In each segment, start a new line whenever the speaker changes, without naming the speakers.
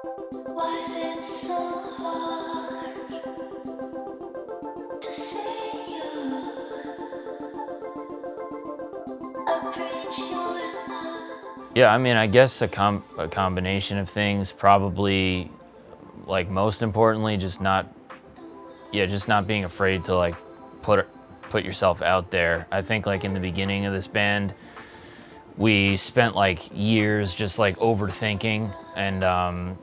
Why is it so hard to see you? I preach your love.
Yeah, I mean, I guess a combination of things, probably, like, most importantly, just not being afraid to, like, put yourself out there. I think, like, in the beginning of this band, we spent like years just like overthinking and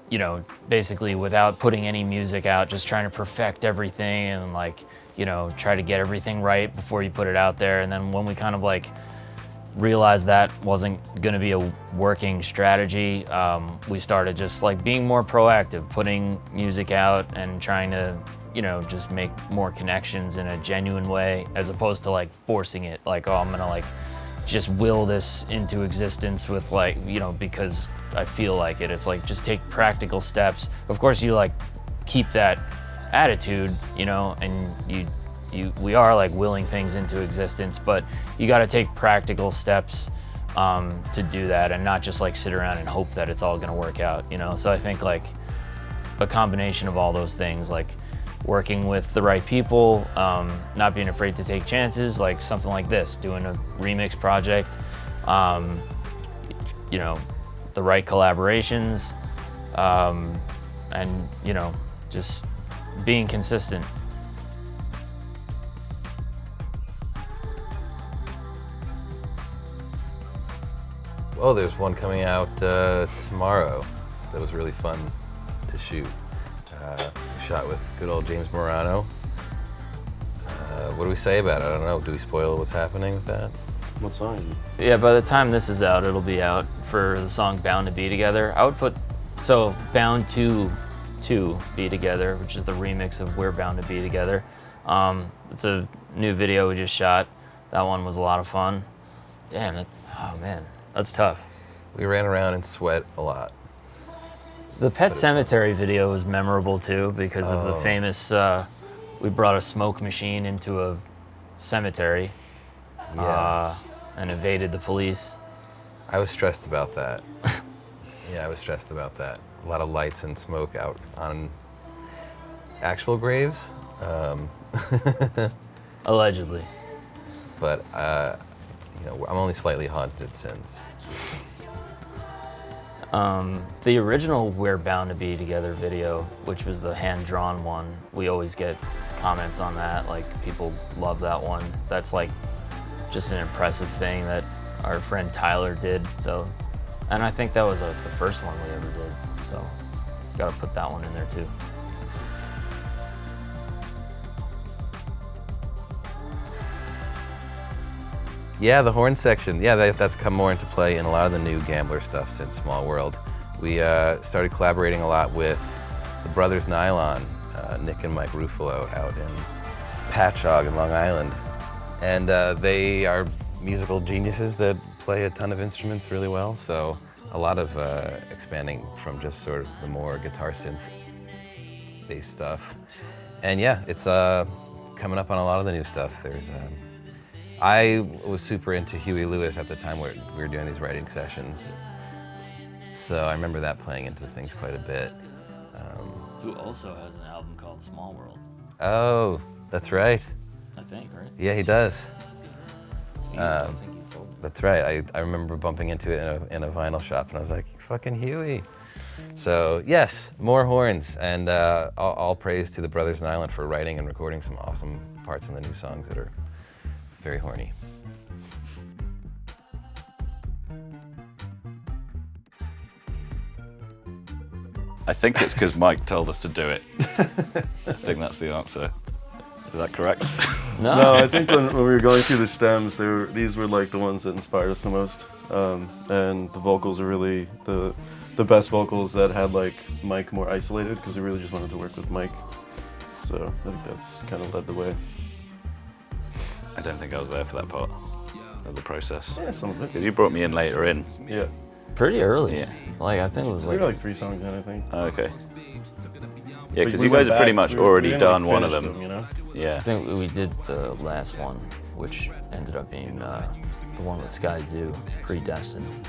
basically without putting any music out, just trying to perfect everything and like, try to get everything right before you put it out there. And then when we kind of like realized that wasn't going to be a working strategy, we started just like being more proactive, putting music out and trying to just make more connections in a genuine way, as opposed to like forcing it, like, oh, I'm gonna like just will this into existence with like, because I feel like it. It's like, just take practical steps. Of course, you like keep that attitude, and we are like willing things into existence, but you got to take practical steps to do that, and not just like sit around and hope that it's all gonna work out, So I think like a combination of all those things, like working with the right people, not being afraid to take chances, like something like this, doing a remix project, the right collaborations, and just being consistent.
Oh, there's one coming out tomorrow that was really fun to shoot. Shot with good old James Morano. What do we say about it? I don't know. Do we spoil what's happening with that?
What song is it?
Yeah, by the time this is out, it'll be out for the song Bound to Be Together. I would put, Bound to Be Together, which is the remix of We're Bound to Be Together. It's a new video we just shot. That one was a lot of fun. Damn, oh man, that's tough.
We ran around and sweat a lot.
The Pet Cemetery video was memorable too, because of the famous, we brought a smoke machine into a cemetery and evaded the police.
I was stressed about that. Yeah, I was stressed about that. A lot of lights and smoke out on actual graves.
Allegedly.
But, I'm only slightly haunted since.
The original We're Bound to Be Together video, which was the hand-drawn one, we always get comments on that, like people love that one. That's like just an impressive thing that our friend Tyler did, and I think that was the first one we ever did, so gotta put that one in there too.
Yeah, the horn section. Yeah, that's come more into play in a lot of the new Gambler stuff since Small World. We started collaborating a lot with the Brothers Nylon, Nick and Mike Ruffalo out in Patchogue in Long Island. And they are musical geniuses that play a ton of instruments really well. So a lot of expanding from just sort of the more guitar synth based stuff. And yeah, it's coming up on a lot of the new stuff. I was super into Huey Lewis at the time where we were doing these writing sessions. So I remember that playing into things quite a bit.
Who also has an album called Small World.
Oh, that's right.
I think, right?
Yeah, he does.
I think he told me.
That's right. I remember bumping into it in a vinyl shop, and I was like, fucking Huey. So yes, more horns, and all praise to the Brothers Nylon for writing and recording some awesome parts in the new songs that are very horny.
I think it's because Mike told us to do it. I think that's the answer. Is that correct?
No, I think when we were going through the stems, these were like the ones that inspired us the most. And the vocals are really the best vocals that had like Mike more isolated, because we really just wanted to work with Mike. So I think that's kind of led the way.
I don't think I was there for that part of the process.
Yeah, some of it.
Because you brought me in later in.
Yeah.
Pretty early.
Yeah.
Like, I think it was
We
like...
were like 3 songs in, I think.
Oh, okay. Yeah, because
We
you
went
guys have pretty
back,
much
we
already
didn't,
done
like,
one of
finish
them.
you know?
Yeah.
I think we did the last one, which ended up being the one with Skyzoo, Predestined.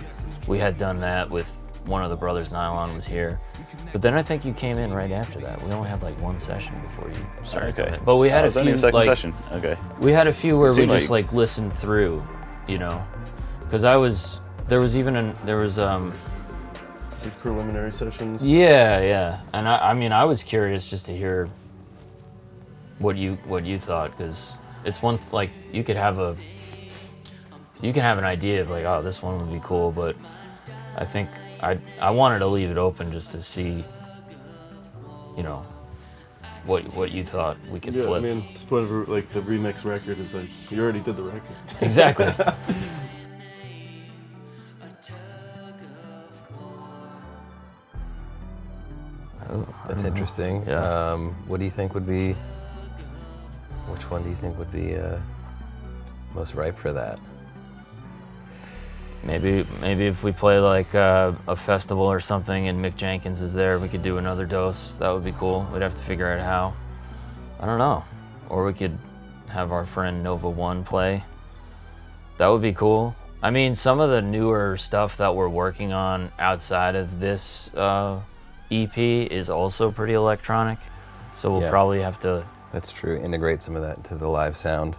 We had done that with one of the brothers Nylon was here. But then I think you came in right after that. We only had like one session before you started
Okay.
coming. But we had
It was only the second session. Okay.
we had a few where we
seemed
just like listened through, you know, because there was
Like preliminary sessions.
yeah, and I mean I was curious just to hear what you thought, because it's like you can have an idea of like, oh, this one would be cool, but I think I wanted to leave it open just to see, you know, what you thought we could
Yeah,
flip.
I mean, this point of like the remix record is like you already did the record.
Exactly.
That's interesting.
Yeah.
What do you think would be? Which one do you think would be most ripe for that?
Maybe if we play like a festival or something and Mick Jenkins is there, we could do another dose. That would be cool. We'd have to figure out how. I don't know. Or we could have our friend Nova One play. That would be cool. I mean, some of the newer stuff that we're working on outside of this EP is also pretty electronic. So we'll
Yeah.
probably have to,
That's true. Integrate some of that into the live sound.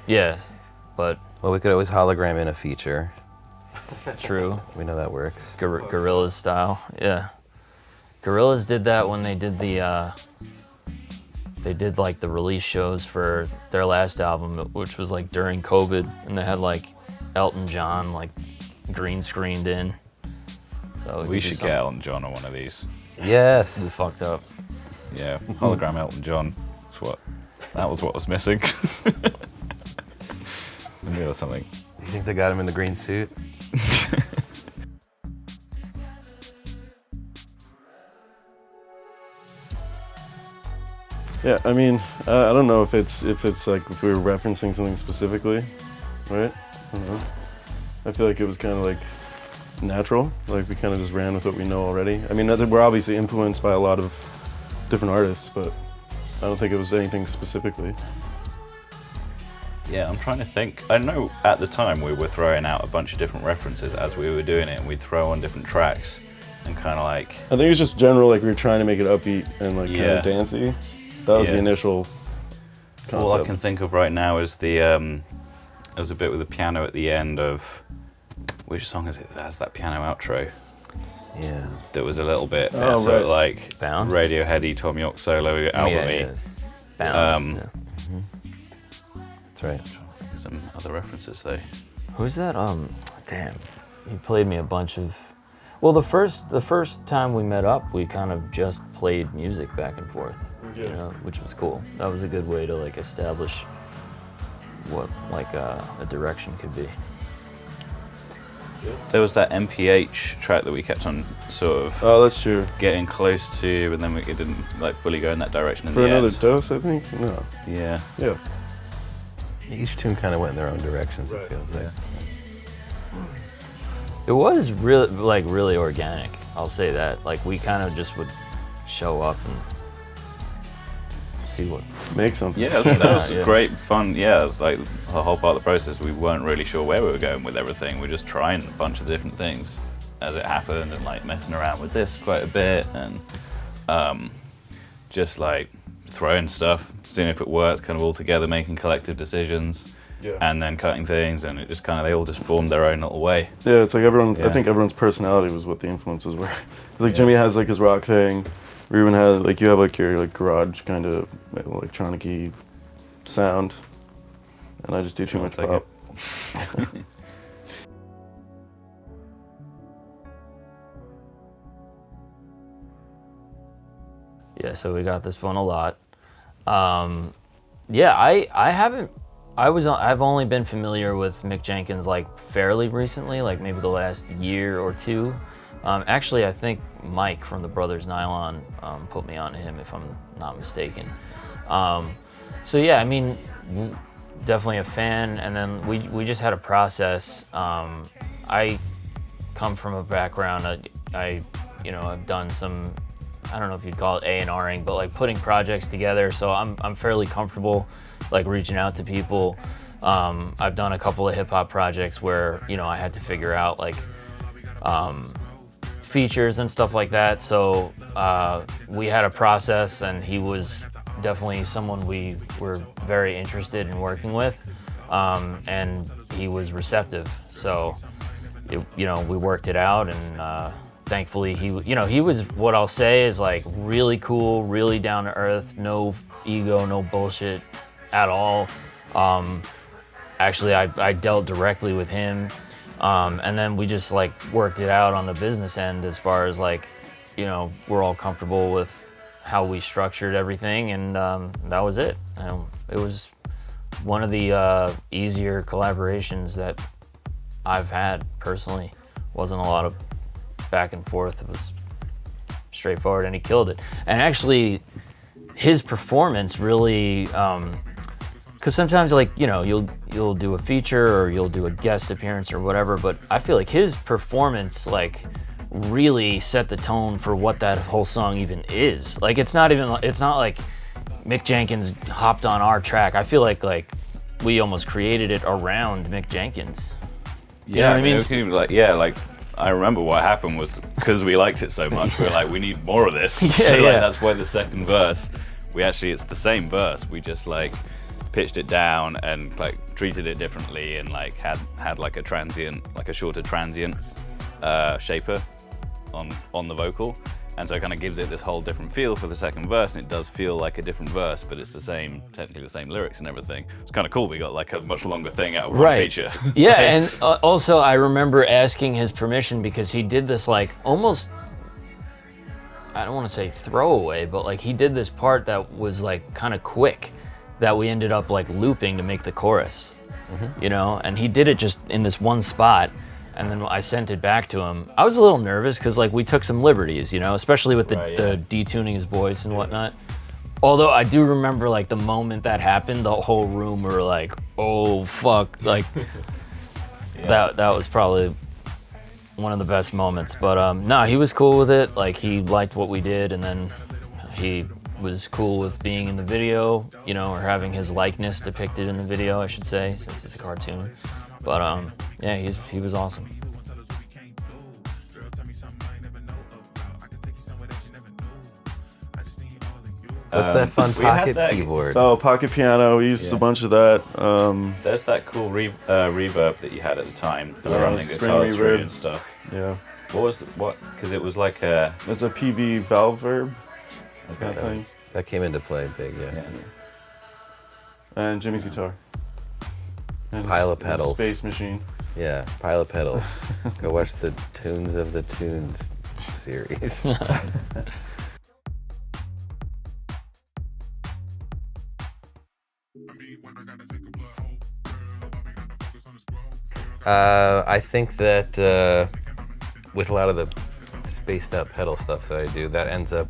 yeah, but
Well, we could always hologram in a feature.
true.
We know that works.
Gorillaz style, yeah. Gorillaz did that when they did like the release shows for their last album, which was like during COVID, and they had like Elton John like green screened in. So
We should get Elton John on one of these.
We
Yes.
fucked up.
Yeah, hologram Elton John. That was what was missing. I knew there was something.
You think they got him in the green suit?
Yeah, I mean, I don't know if it's like if we were referencing something specifically, right? I don't know. I feel like it was kind of like natural. Like we kind of just ran with what we know already. I mean, we're obviously influenced by a lot of different artists, but I don't think it was anything specifically.
Yeah, I'm trying to think. I know at the time we were throwing out a bunch of different references as we were doing it, and we'd throw on different tracks and kind of like.
I think it was just general, like we were trying to make it upbeat and like kind
Yeah.
of dancey. That was the
Yeah.
initial concept.
All I can think of right now is there's a bit with the piano at the end of. Which song is it that has that piano outro?
Yeah.
That was a little bit
Oh,
sort of
right.
like
Bound?
Radioheady, Tom York solo album-y.
Bound, yeah.
That's right.
Some other references though.
Who's that? Damn, he played me a bunch of. Well, the first time we met up, we kind of just played music back and forth, you
Yeah.
know, which was cool. That was a good way to like establish what like a direction could be.
There was that MPH track that we kept on sort of
Oh, that's true.
getting close to, but then it didn't like fully go in that direction in
For
the
another
end.
dose, I think. No.
Yeah.
Yeah.
Each tune kind of went in their own directions,
Right.
it feels like.
It was really organic. I'll say that. Like we kind of just would show up and see what.
Make something.
Yeah, that was
Yeah.
great fun. Yeah, it was like the whole part of the process. We weren't really sure where we were going with everything. We were just trying a bunch of different things as it happened, and like messing around with this quite a bit, and just like throwing stuff, seeing if it worked, kind of all together, making collective decisions,
Yeah.
and then cutting things, and it just kind of they all just formed their own little way.
Yeah, it's like everyone. I
Yeah.
think everyone's personality was what the influences were. It's like Jimmy has like his rock thing. Reuben had like you have like your like garage kind of electronic-y sound, and I just do too
I'll
much
take
pop.
Yeah, so we got this one a lot. Yeah, I haven't. I've only been familiar with Mick Jenkins like fairly recently, like maybe the last year or two. Actually, I think Mike from the Brothers Nylon put me on to him, if I'm not mistaken. So yeah, I mean, definitely a fan. And then we just had a process. I come from a background. I've done some. I don't know if you'd call it A&Ring, but like putting projects together. So I'm fairly comfortable like reaching out to people. I've done a couple of hip hop projects where, I had to figure out like features and stuff like that. So we had a process, and he was definitely someone we were very interested in working with, and he was receptive. So, we worked it out, and thankfully he was, what I'll say is like really cool, really down to earth, no ego, no bullshit at all. Actually, I dealt directly with him, and then we just like worked it out on the business end as far as like, we're all comfortable with how we structured everything, and that was it. It was one of the easier collaborations that I've had personally. Wasn't a lot of back and forth. It was straightforward, and he killed it. And actually, his performance really, because sometimes like you'll do a feature or you'll do a guest appearance or whatever, but I feel like his performance like really set the tone for what that whole song even is. Like it's not like Mick Jenkins hopped on our track. I feel like we almost created it around Mick Jenkins. You know what I mean?
It was kind of like I remember what happened was because we liked it so much, we were like, we need more of this. That's why the second verse, it's the same verse. We just like pitched it down and like treated it differently, and like had like a shorter transient shaper on the vocal, and so it kind of gives it this whole different feel for the second verse, and it does feel like a different verse, but it's technically the same lyrics and everything. It's kind of cool. We got like a much longer thing out of one feature.
Yeah, and also I remember asking his permission because he did this like almost, I don't want to say throwaway, but like he did this part that was like kind of quick that we ended up like looping to make the chorus, and he did it just in this one spot. And then I sent it back to him. I was a little nervous because like we took some liberties, especially with the detuning his voice and whatnot. Although I do remember like the moment that happened, the whole room were like, oh fuck, like that was probably one of the best moments. But no, he was cool with it. Like he liked what we did, and then he was cool with being in the video, or having his likeness depicted in the video, I should say, since it's a cartoon. But yeah, he was awesome.
What's that fun pocket keyboard?
Oh, pocket piano. We used a bunch of that.
There's that cool reverb that you had at the time, running guitars through and stuff.
Yeah.
Because it was like a...
It's a PV valve verb. Kind of thing.
That came into play big, yeah.
And Jimmy's guitar. And
pile of pedals.
Space machine.
Yeah, pile of pedals. Go watch the Tunes of the Tunes series. I think that with a lot of the spaced out pedal stuff that I do, that ends up,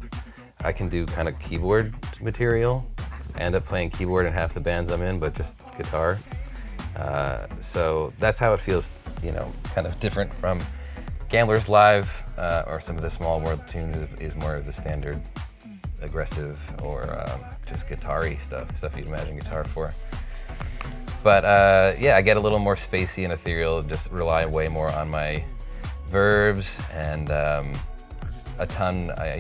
I can do kind of keyboard material. I end up playing keyboard in half the bands I'm in, but just guitar. So that's how it feels, kind of different from Gamblers Live or some of the small world tunes is more of the standard aggressive or just guitar-y stuff you'd imagine guitar for. But yeah, I get a little more spacey and ethereal, just rely way more on my verbs and I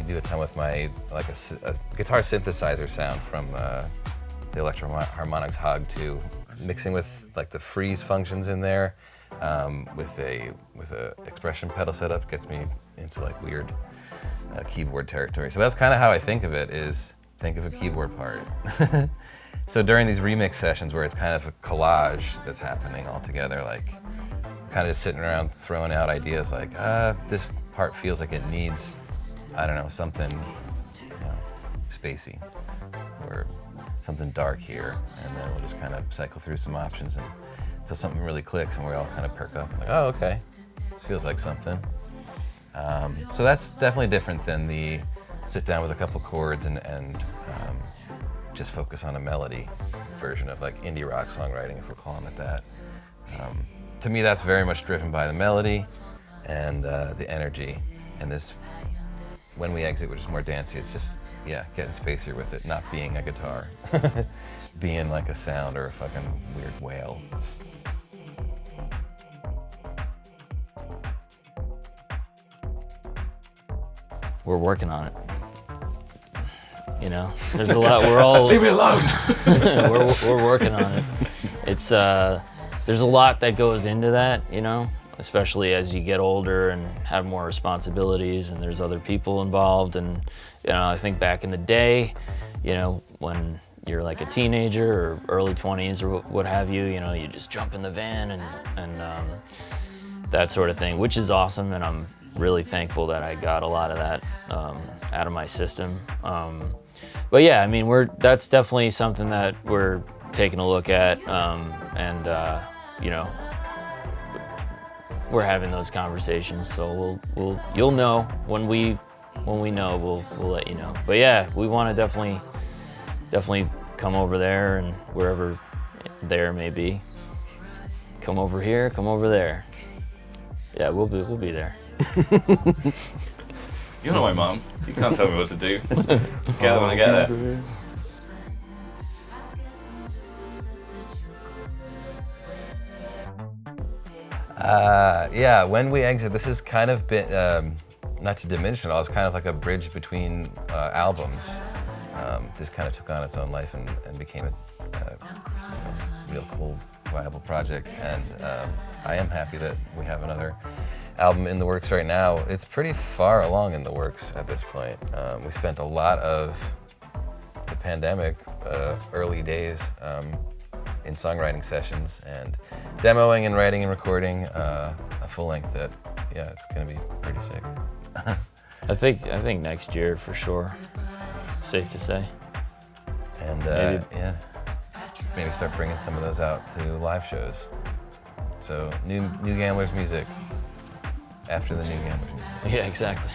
do a ton with my, like a guitar synthesizer sound from the Electro Harmonics Hog 2, mixing with like the freeze functions in there with a expression pedal setup gets me into like weird keyboard territory. So that's kind of how I think of it, is think of a keyboard part. So during these remix sessions where it's kind of a collage that's happening all together, like kind of just sitting around throwing out ideas like, this part feels like it needs, I don't know, something spacey or something dark here, and then we'll just kind of cycle through some options until something really clicks and we all kind of perk up and like, oh, okay, this feels like something. So that's definitely different than the sit down with a couple chords and just focus on a melody version of like indie rock songwriting, if we're calling it that. To me, that's very much driven by the melody and the energy. And this, When We Exit, which is more dancey, it's just, yeah, getting spacier with it, not being a guitar, being like a sound or a fucking weird whale.
we're working on it. You know, there's a lot. We're all
Leave me alone.
we're working on it. It's there's a lot that goes into that, you know, especially as you get older and have more responsibilities, and there's other people involved. And you know, I think back in the day, you know, when you're like a teenager or early 20s or what have you, you know, you just jump in the van and that sort of thing, which is awesome, and I'm really thankful that I got a lot of that out of my system. But yeah, I mean, that's definitely something that we're taking a look at, and you know, we're having those conversations. So you'll know when we know, we'll let you know. But yeah, we want to definitely come over there, and wherever there may be. Come over here, come over there. Yeah, we'll be there.
You're not my mum. You can't tell me what to do. Get there when I get there.
Yeah, when we exit, this has kind of been, not to diminish it all, it's kind of like a bridge between albums. This kind of took on its own life and became a real cool, viable project. And I am happy that we have another album in the works right now. It's pretty far along in the works at this point. We spent a lot of the pandemic, early days, in songwriting sessions and demoing and writing and recording a full length that, yeah, it's gonna be pretty sick.
I think next year for sure. Safe to say.
And yeah, maybe start bringing some of those out to live shows. So new Gamblers music after the new Gamblers music.
Yeah, exactly.